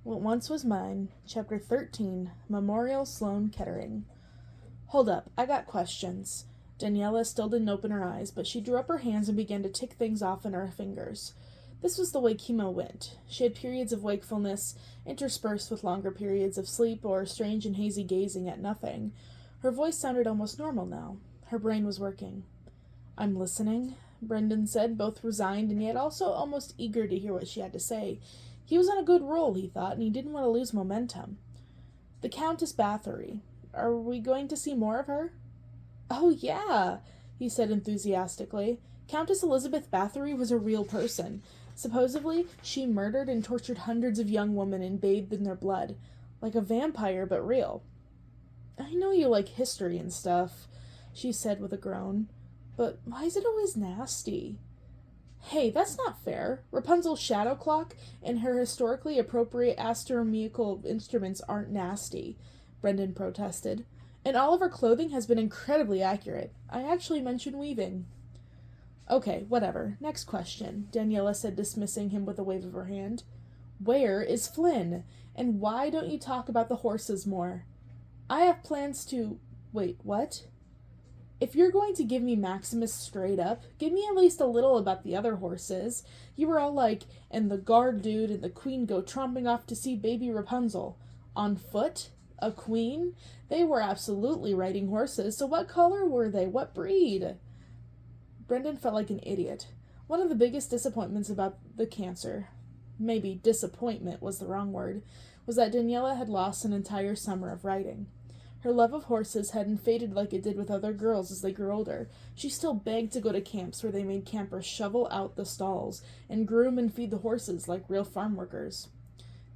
What Once Was Mine, Chapter 13, Memorial Sloan Kettering. Hold up, I got questions. Daniela still didn't open her eyes, but she drew up her hands and began to tick things off in her fingers. This was the way chemo went. She had periods of wakefulness, interspersed with longer periods of sleep or strange and hazy gazing at nothing. Her voice sounded almost normal now. Her brain was working. "I'm listening," Brendan said, both resigned and yet also almost eager to hear what she had to say. He was on a good roll, he thought, and he didn't want to lose momentum. "The Countess Bathory. Are we going to see more of her?" "Oh, yeah," he said enthusiastically. Countess Elizabeth Bathory was a real person. Supposedly, she murdered and tortured hundreds of young women and bathed in their blood. Like a vampire, but real. "I know you like history and stuff," she said with a groan. "But why is it always nasty?" "Hey, that's not fair. Rapunzel's shadow clock and her historically appropriate astronomical instruments aren't nasty," Brendan protested. "And all of her clothing has been incredibly accurate. I actually mentioned weaving." "Okay, whatever. Next question," Daniela said, dismissing him with a wave of her hand. "Where is Flynn? And why don't you talk about the horses more?" "I have plans to..." "Wait, what?" "If you're going to give me Maximus straight up, give me at least a little about the other horses. You were all like, and the guard dude and the queen go tromping off to see baby Rapunzel. On foot? A queen? They were absolutely riding horses, so what color were they? What breed?" Brendan felt like an idiot. One of the biggest disappointments about the cancer, maybe disappointment was the wrong word, was that Daniela had lost an entire summer of riding. Her love of horses hadn't faded like it did with other girls as they grew older. She still begged to go to camps where they made campers shovel out the stalls and groom and feed the horses like real farm workers.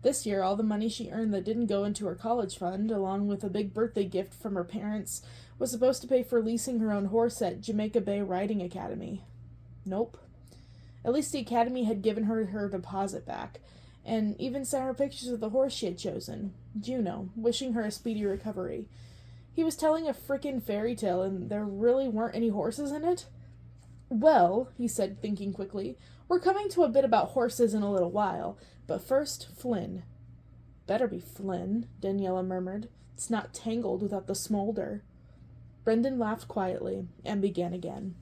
This year, all the money she earned that didn't go into her college fund, along with a big birthday gift from her parents, was supposed to pay for leasing her own horse at Jamaica Bay Riding Academy. Nope. At least the academy had given her her deposit back, and even sent her pictures of the horse she had chosen, Juno, wishing her a speedy recovery. He was telling a frickin' fairy tale, and there really weren't any horses in it? "Well," he said, thinking quickly, "we're coming to a bit about horses in a little while, but first, Flynn." "Better be Flynn," Daniela murmured. "It's not Tangled without the smolder." Brendan laughed quietly, and began again.